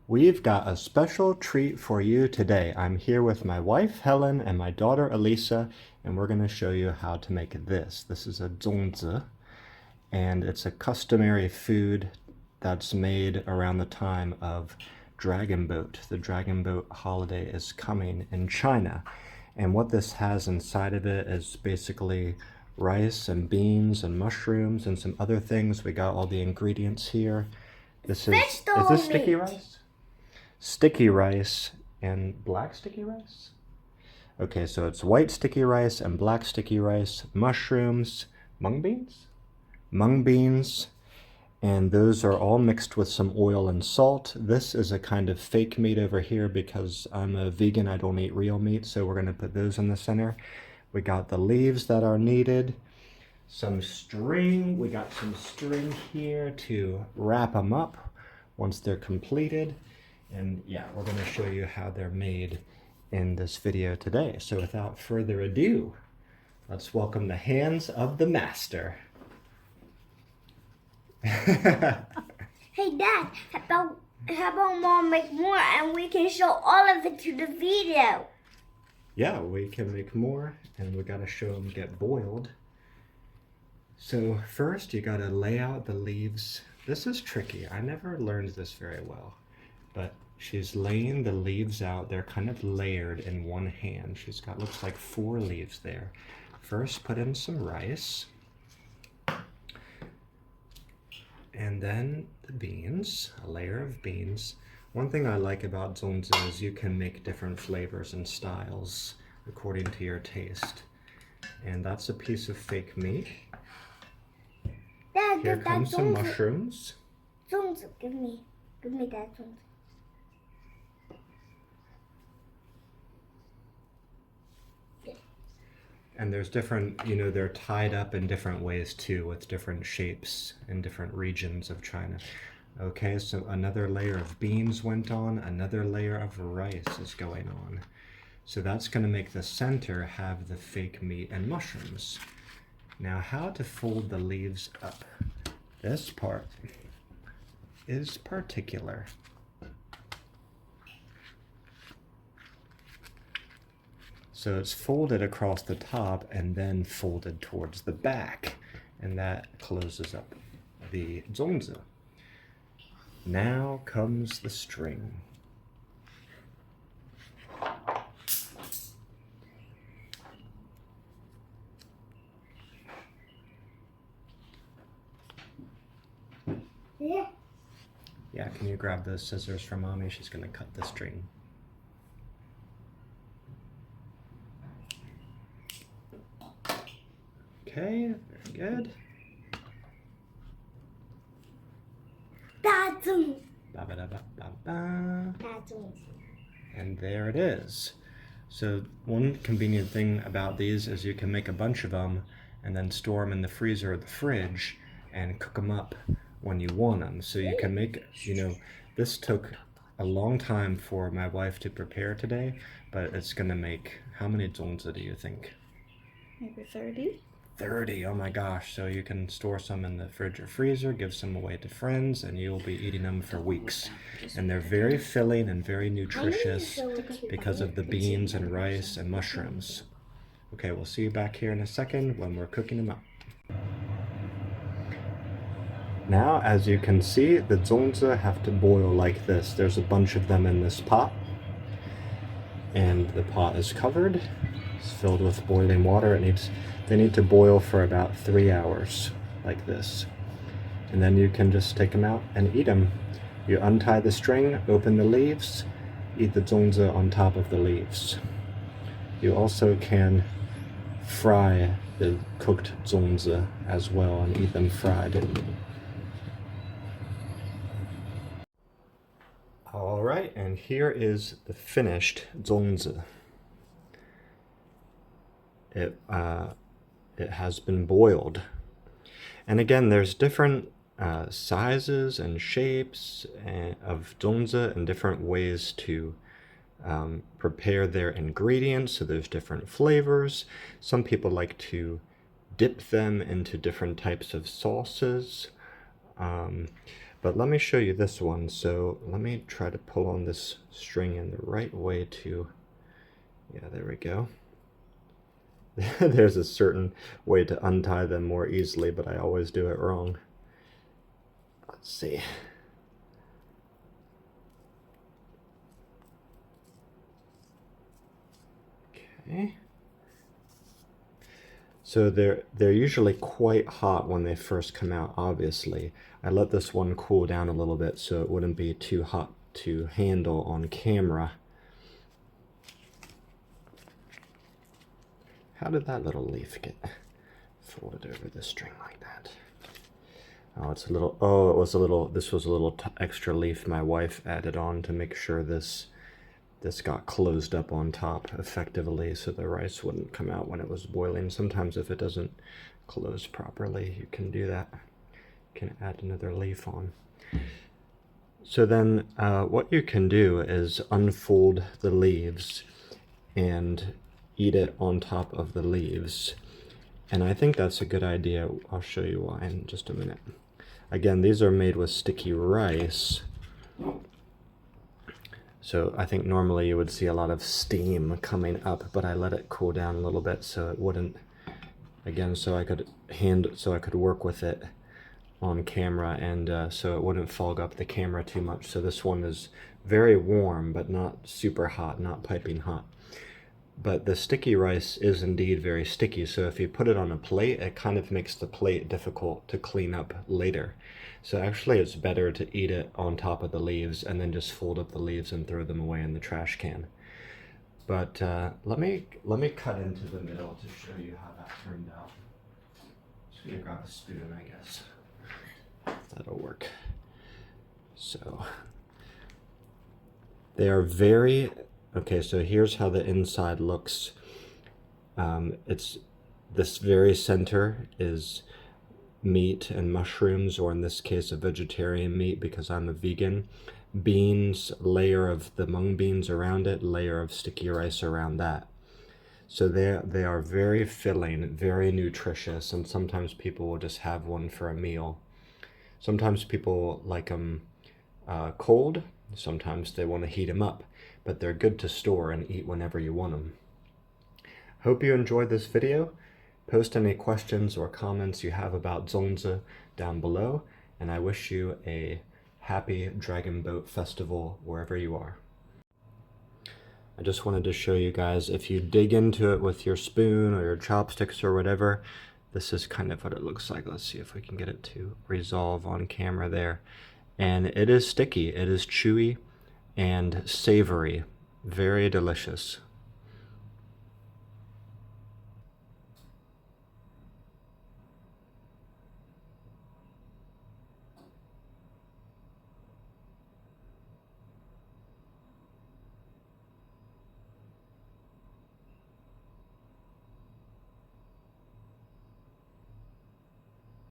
We've got a special treat for you today. I'm here with my wife Helen and my daughter Elisa, and we're going to show you how to make this. This is a zongzi, and it's a customary food that's made around the time of Dragon Boat. The Dragon Boat holiday is coming in China, and what this has inside of it is basically rice and beans and mushrooms and some other things. We got all the ingredients here. Is this sticky rice? Sticky rice and black sticky rice? Okay, so it's white sticky rice and black sticky rice, mushrooms, mung beans? Mung beans, and those are all mixed with some oil and salt. This is a kind of fake meat over here because I'm a vegan, I don't eat real meat, so we're gonna put those in the center. We got the leaves that are needed, some string. We got some string here to wrap them up once they're completed. And yeah, we're going to show you how they're made in this video today. So without further ado, let's welcome the hands of the master. Hey Dad, how about Mom make more and we can show all of it to the video? Yeah, we can make more, and we got to show them get boiled. So first you got to lay out the leaves. This is tricky. I never learned this very well. But she's laying the leaves out. They're kind of layered in one hand. She's got, looks like 4 leaves there. First, put in some rice. And then the beans, a layer of beans. One thing I like about zongzi is you can make different flavors and styles according to your taste. And that's a piece of fake meat. Dad, Here comes some mushrooms. Zongzi, give me that zongzi. And there's different, they're tied up in different ways too, with different shapes in different regions of China. Okay, so another layer of beans went on, another layer of rice is going on. So that's going to make the center have the fake meat and mushrooms. Now, how to fold the leaves up. This part is particular. So it's folded across the top and then folded towards the back, and that closes up the zongzi. Now comes the string. Yeah, can you grab those scissors from Mommy? She's gonna cut the string. Okay, very good. That's And there it is. So one convenient thing about these is you can make a bunch of them and then store them in the freezer or the fridge and cook them up when you want them. So you can make, this took a long time for my wife to prepare today, but it's gonna make, how many zongzi do you think? Maybe 30? 30, oh my gosh. So you can store some in the fridge or freezer, give some away to friends, and you'll be eating them for weeks. And they're very filling and very nutritious because of the beans and rice and mushrooms. Okay, we'll see you back here in a second when we're cooking them up. Now, as you can see, the zongzi have to boil like this. There's a bunch of them in this pot, and the pot is covered. It's filled with boiling water. They need to boil for about 3 hours, like this. And then you can just take them out and eat them. You untie the string, open the leaves, eat the zongzi on top of the leaves. You also can fry the cooked zongzi as well and eat them fried. All right, and here is the finished zongzi. It has been boiled. And again, there's different sizes and shapes of zongzi and different ways to prepare their ingredients. So there's different flavors. Some people like to dip them into different types of sauces. But let me show you this one. So let me try to pull on this string in the right way to, yeah, there we go. There's a certain way to untie them more easily, but I always do it wrong. Let's see. Okay. So they're usually quite hot when they first come out, obviously. I let this one cool down a little bit so it wouldn't be too hot to handle on camera. How did that little leaf get folded over the string like that? Oh, it's a little, oh, it was a little, this was a little extra leaf my wife added on to make sure this got closed up on top effectively so the rice wouldn't come out when it was boiling. Sometimes if it doesn't close properly, you can do that. You can add another leaf on. So then what you can do is unfold the leaves and eat it on top of the leaves. And I think that's a good idea. I'll show you why in just a minute. Again, these are made with sticky rice. So I think normally you would see a lot of steam coming up, but I let it cool down a little bit so it wouldn't, again, so I could work with it on camera and so it wouldn't fog up the camera too much. So this one is very warm, but not super hot, not piping hot. But the sticky rice is indeed very sticky, so if you put it on a plate, it kind of makes the plate difficult to clean up later. So actually it's better to eat it on top of the leaves and then just fold up the leaves and throw them away in the trash can. But let me cut into the middle to show you how that turned out. Just gonna grab a spoon, I guess. That'll work. So they are very, okay, so here's how the inside looks. It's this very center is meat and mushrooms, or in this case a vegetarian meat because I'm a vegan. Beans, layer of the mung beans around it, layer of sticky rice around that. So they are very filling, very nutritious, and sometimes people will just have one for a meal. Sometimes people like them cold, sometimes they want to heat them up, but they're good to store and eat whenever you want them. Hope you enjoyed this video. Post any questions or comments you have about zongzi down below, and I wish you a happy Dragon Boat Festival wherever you are. I just wanted to show you guys, if you dig into it with your spoon or your chopsticks or whatever, this is kind of what it looks like. Let's see if we can get it to resolve on camera there. And it is sticky, it is chewy and savory, very delicious.